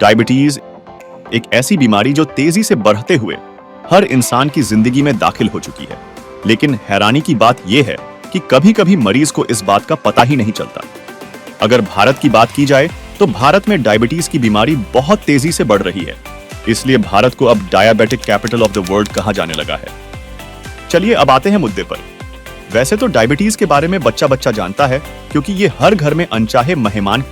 Diabetes एक ऐसी बीमारी जो तेजी से बढ़ते हुए हर इंसान की जिंदगी में दाखिल हो चुकी है। लेकिन हैरानी की बात यह है कि कभी-कभी मरीज को इस बात का पता ही नहीं चलता। अगर भारत की बात की जाए तो भारत में डायबिटीज की बीमारी बहुत तेजी से बढ़ रही है। इसलिए भारत को अब diabetic capital of the world कहा जाने लगा है। चलिए अब आते हैं मुद्दे पर। वैसे तो डायबिटीज के बारे में बच्चा बच्चा जानता है, क्योंकि ये हर घर में अनचाहे मेहमान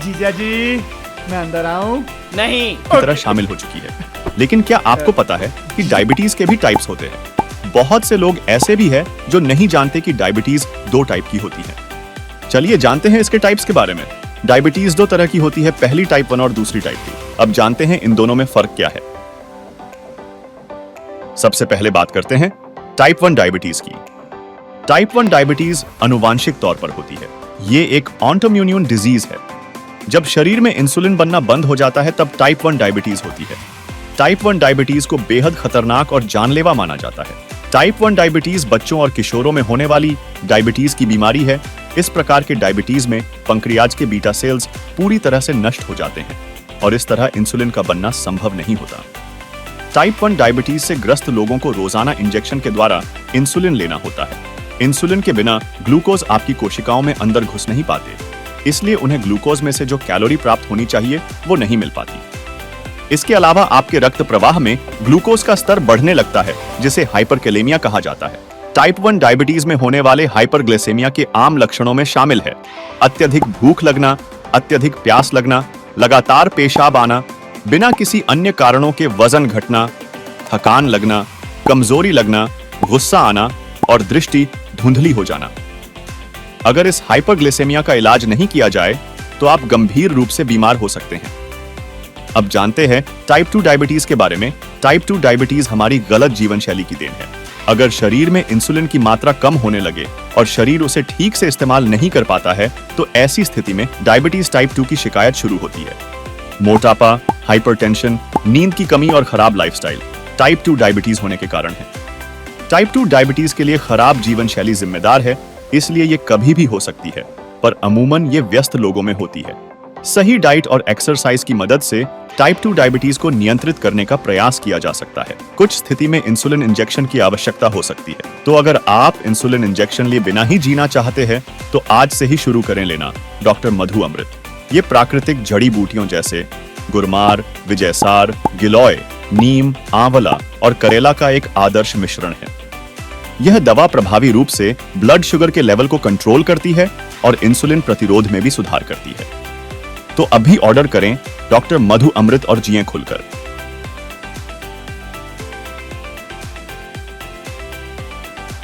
जीजा जी, मैं अंदर आऊं? नहीं। की तरह शामिल हो चुकी है। लेकिन क्या आपको पता है कि डायबिटीज के भी टाइप्स होते हैं? बहुत से लोग ऐसे भी हैं जो नहीं जानते कि डायबिटीज 2 टाइप की होती है। चलिए जानते हैं इसके टाइप्स के बारे में। डायबिटीज 2 तरह की होती है, पहली टाइप 1 और दूसरी टाइप 2। अब जानते हैं इन दोनों में फर्क क्या है। सबसे पहले बात करते हैं टाइप 1 डायबिटीज की। टाइप 1 डायबिटीज आनुवांशिक तौर पर होती है। ये एक ऑटोइम्यून डिजीज है। जब शरीर में इंसुलिन बनना बंद हो जाता है तब टाइप 1 डायबिटीज होती है। टाइप 1 डायबिटीज को बेहद खतरनाक और जानलेवा माना जाता है। टाइप 1 डायबिटीज बच्चों और किशोरों में होने वाली डायबिटीज की बीमारी है। इस प्रकार के डायबिटीज में पंक्रियाज के बीटा सेल्स पूरी तरह से नष्ट हो जाते हैं और इस तरह इंसुलिन का बनना संभव नहीं होता। टाइप 1 डायबिटीज से ग्रस्त लोगों को रोजाना इंजेक्शन के द्वारा इंसुलिन लेना होता है। इंसुलिन के बिना ग्लूकोज आपकी कोशिकाओं में अंदर घुस नहीं पाते, इसलिए उन्हें ग्लूकोज में से जो कैलोरी प्राप्त होनी चाहिए वो नहीं मिल पाती। इसके अलावा आपके रक्त प्रवाह में ग्लूकोज का स्तर बढ़ने लगता है, जिसे हाइपरकैलेमिया कहा जाता है। टाइप 1 डायबिटीज में होने वाले हाइपरग्लाइसेमिया के आम लक्षणों में शामिल है अत्यधिक भूख लगना, अत्यधिक प्यास लगना, लगातार पेशाब आना, बिना किसी अन्य कारणों के वजन घटना, थकान लगना, कमजोरी लगना, गुस्सा आना और दृष्टि धुंधली हो जाना। अगर इस हाइपरग्लाइसेमिया का इलाज नहीं किया जाए तो आप गंभीर रूप से बीमार हो सकते हैं। अब जानते हैं टाइप 2 डायबिटीज के बारे में। टाइप 2 डायबिटीज हमारी गलत जीवन शैली की देन है। अगर शरीर में इंसुलिन की मात्रा कम होने लगे और शरीर उसे ठीक से इस्तेमाल नहीं कर पाता है तो ऐसी स्थिति में डायबिटीज टाइप 2 की शिकायत शुरू होती है। मोटापा, हाइपरटेंशन, नींद की कमी और खराब लाइफस्टाइल टाइप 2 डायबिटीज होने के कारण है। टाइप 2 डायबिटीज के लिए खराब जीवन शैली जिम्मेदार है, इसलिए ये कभी भी हो सकती है, पर अमूमन ये व्यस्त लोगों में होती है। सही डाइट और एक्सरसाइज की मदद से टाइप 2 डायबिटीज को नियंत्रित करने का प्रयास किया जा सकता है। कुछ स्थिति में इंसुलिन इंजेक्शन की आवश्यकता हो सकती है। तो अगर आप इंसुलिन इंजेक्शन लिए बिना ही जीना चाहते हैं तो आज से ही शुरू करें लेना डॉक्टर मधु अमृत। ये प्राकृतिक जड़ी बूटियों जैसे गुरमार, विजयसार, गिलोय, नीम, आंवला और करेला का एक आदर्श मिश्रण है। यह दवा प्रभावी रूप से ब्लड शुगर के लेवल को कंट्रोल करती है और इंसुलिन प्रतिरोध में भी सुधार करती है। तो अभी ऑर्डर करें डॉक्टर मधु अमृत और जिएं खुलकर।